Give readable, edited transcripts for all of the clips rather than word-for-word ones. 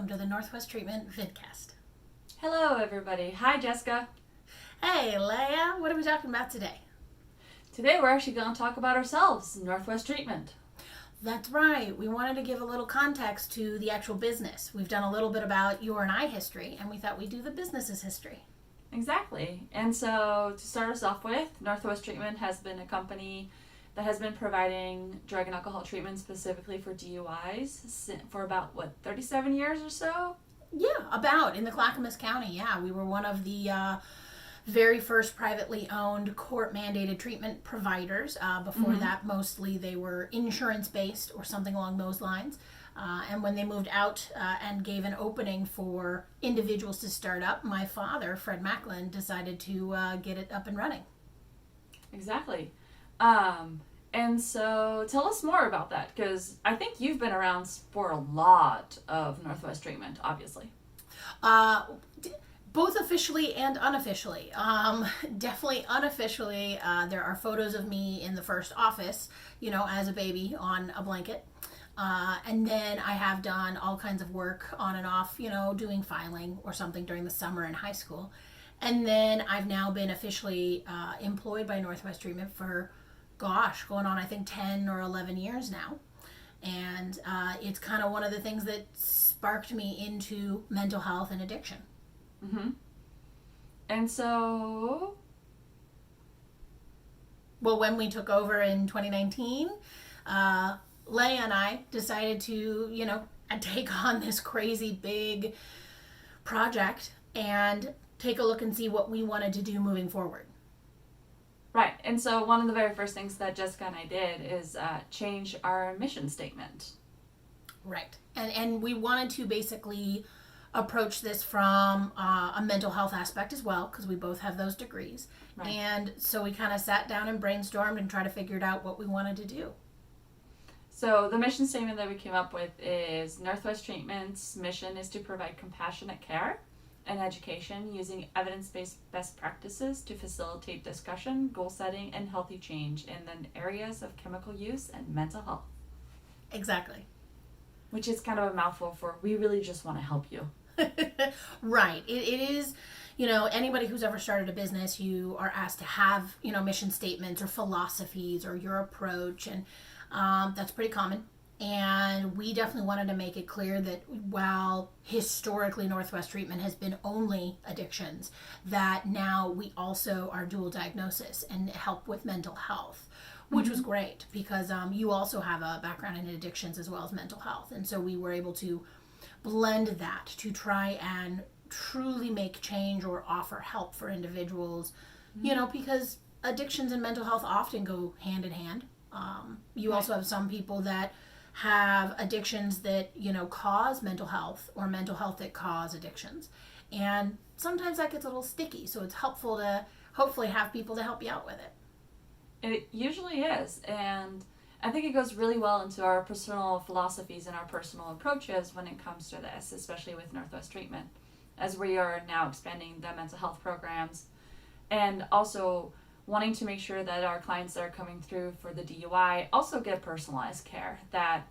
welcome to the Northwest Treatment Vidcast. Hello, everybody. Hi, Jessica. Hey, Léa, what are we talking about today? Today we're actually going to talk about ourselves, Northwest Treatment. That's right. We wanted to give a little context to the actual business. We've done a little bit about your and I history, and we thought we'd do the business's history. Exactly. And so to start us off with, Northwest Treatment has been a company that has been providing drug and alcohol treatment specifically for DUIs for about, 37 years or so? Yeah, about. In the Clackamas County, yeah. We were one of the very first privately owned court-mandated treatment providers. Before that, mostly they were insurance-based or something along those lines. And when they moved out and gave an opening for individuals to start up, my father, Fred Macklin, decided to get it up and running. Exactly. And so tell us more about that, because I think you've been around for a lot of Northwest Treatment, obviously. Both officially and unofficially. Definitely unofficially, there are photos of me in the first office, as a baby on a blanket. And then I have done all kinds of work on and off, doing filing or something during the summer in high school. And then I've now been officially employed by Northwest Treatment for, going on I think 10 or 11 years now. And it's kind of one of the things that sparked me into mental health and addiction. Mm-hmm. And so... Well, when we took over in 2019, Léa and I decided to, take on this crazy big project and take a look and see what we wanted to do moving forward. Right, and so one of the very first things that Jessica and I did is change our mission statement. Right, and we wanted to basically approach this from a mental health aspect as well, because we both have those degrees. Right. And so we kind of sat down and brainstormed and tried to figure out what we wanted to do. So the mission statement that we came up with is Northwest Treatment's mission is to provide compassionate care and education using evidence-based best practices to facilitate discussion, goal setting, and healthy change in the areas of chemical use and mental health. Exactly. Which is kind of a mouthful for we really just want to help you. Right. It is, anybody who's ever started a business, you are asked to have, mission statements or philosophies or your approach, and that's pretty common. And we definitely wanted to make it clear that while historically Northwest Treatment has been only addictions, that now we also are dual diagnosis and help with mental health, which was great because you also have a background in addictions as well as mental health. And so we were able to blend that to try and truly make change or offer help for individuals, because addictions and mental health often go hand in hand. You also have some people that have addictions that, cause mental health or mental health that cause addictions. And sometimes that gets a little sticky. So it's helpful to hopefully have people to help you out with it. It usually is. And I think it goes really well into our personal philosophies and our personal approaches when it comes to this, especially with Northwest Treatment, as we are now expanding the mental health programs and also wanting to make sure that our clients that are coming through for the DUI also get personalized care. That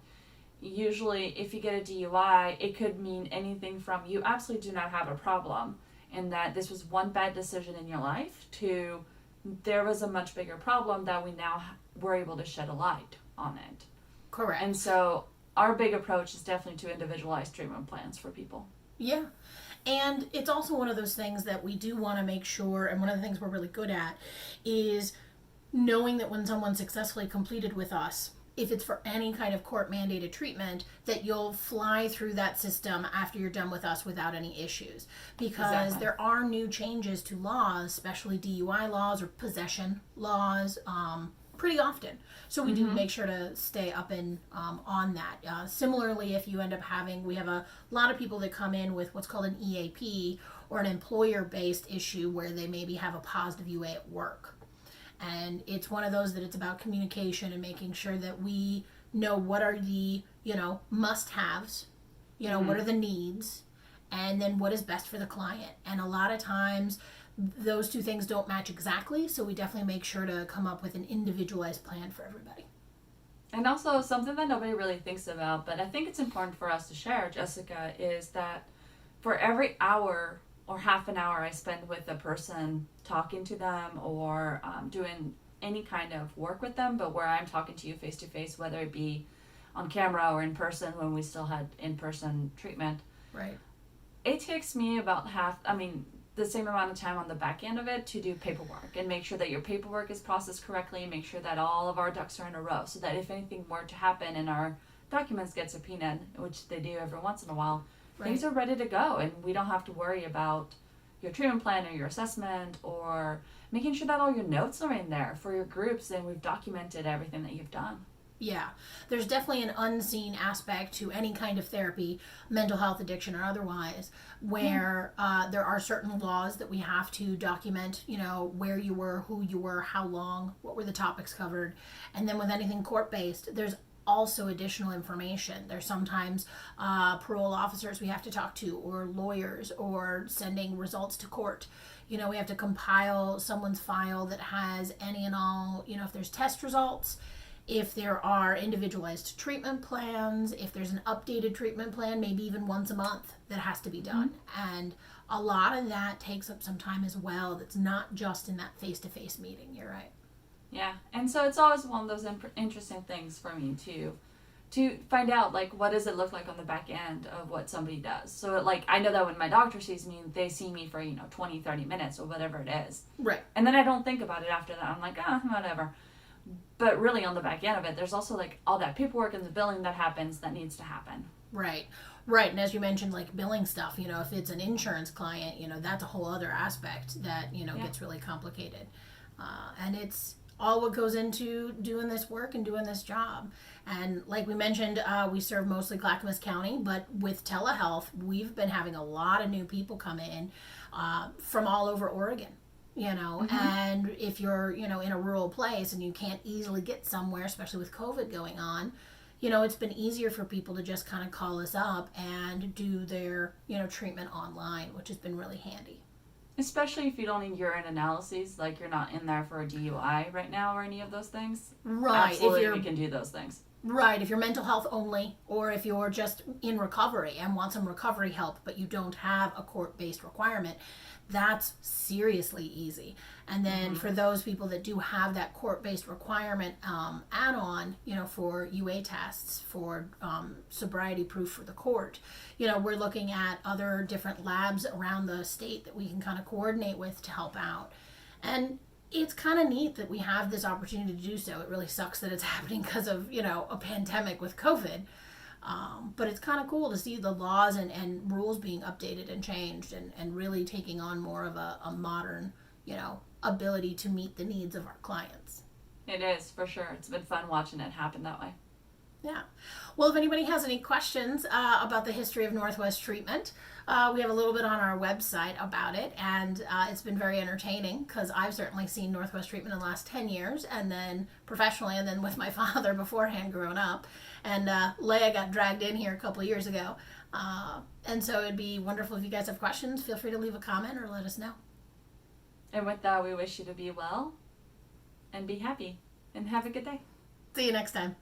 usually if you get a DUI, it could mean anything from you absolutely do not have a problem and that this was one bad decision in your life to there was a much bigger problem that we now were able to shed a light on it. Correct. And so our big approach is definitely to individualize treatment plans for people. Yeah. And it's also one of those things that we do want to make sure, and one of the things we're really good at, is knowing that when someone successfully completed with us, if it's for any kind of court-mandated treatment, that you'll fly through that system after you're done with us without any issues. Because there are new changes to laws, especially DUI laws or possession laws, pretty often. So we do make sure to stay up and on that. Similarly, if you end up we have a lot of people that come in with what's called an EAP or an employer-based issue where they maybe have a positive UA at work. And it's one of those that it's about communication and making sure that we know what are the, must-haves, what are the needs, and then what is best for the client. And a lot of times those two things don't match exactly, so we definitely make sure to come up with an individualized plan for everybody. And also something that nobody really thinks about, but I think it's important for us to share, Jessica, is that for every hour or half an hour I spend with a person talking to them or doing any kind of work with them, but where I'm talking to you face to face, whether it be on camera or in person when we still had in-person treatment, Right. it takes me about the same amount of time on the back end of it to do paperwork and make sure that your paperwork is processed correctly and make sure that all of our ducks are in a row so that if anything were to happen and our documents get subpoenaed, which they do every once in a while, things are ready to go and we don't have to worry about your treatment plan or your assessment or making sure that all your notes are in there for your groups and we've documented everything that you've done. Yeah, there's definitely an unseen aspect to any kind of therapy, mental health, addiction, or otherwise, where there are certain laws that we have to document, where you were, who you were, how long, what were the topics covered. And then with anything court-based, there's also additional information. There's sometimes parole officers we have to talk to, or lawyers, or sending results to court. We have to compile someone's file that has any and all, if there's test results, if there are individualized treatment plans, if there's an updated treatment plan, maybe even once a month that has to be done. And a lot of that takes up some time as well. That's not just in that face-to-face meeting. You're right. Yeah, and so it's always one of those interesting things for me to find out, like, what does it look like on the back end of what somebody does. So, like, I know that when my doctor sees me, they see me for, 20, 30 minutes or whatever it is. Right. And then I don't think about it after that. I'm like, whatever. But really on the back end of it, there's also like all that paperwork and the billing that happens that needs to happen. Right. And as you mentioned, like billing stuff, if it's an insurance client, that's a whole other aspect that, gets really complicated. And it's all what goes into doing this work and doing this job. And like we mentioned, we serve mostly Clackamas County, but with telehealth, we've been having a lot of new people come in from all over Oregon. And if you're, in a rural place and you can't easily get somewhere, especially with COVID going on, it's been easier for people to just kind of call us up and do their, treatment online, which has been really handy. Especially if you don't need urine analyses, like you're not in there for a DUI right now or any of those things. Right. Absolutely, we can do those things. Right. If you're mental health only, or if you're just in recovery and want some recovery help, but you don't have a court-based requirement, that's seriously easy. And then for those people that do have that court-based requirement add-on, for UA tests, for sobriety proof for the court, we're looking at other different labs around the state that we can kind of coordinate with to help out. And it's kind of neat that we have this opportunity to do so. It really sucks that it's happening because of, a pandemic with COVID. But it's kind of cool to see the laws and rules being updated and changed and really taking on more of a modern, ability to meet the needs of our clients. It is, for sure. It's been fun watching it happen that way. Yeah. Well, if anybody has any questions about the history of Northwest Treatment, we have a little bit on our website about it, and it's been very entertaining because I've certainly seen Northwest Treatment in the last 10 years, and then professionally, and then with my father beforehand growing up. And Léa got dragged in here a couple years ago. And so it'd be wonderful if you guys have questions. Feel free to leave a comment or let us know. And with that, we wish you to be well and be happy and have a good day. See you next time.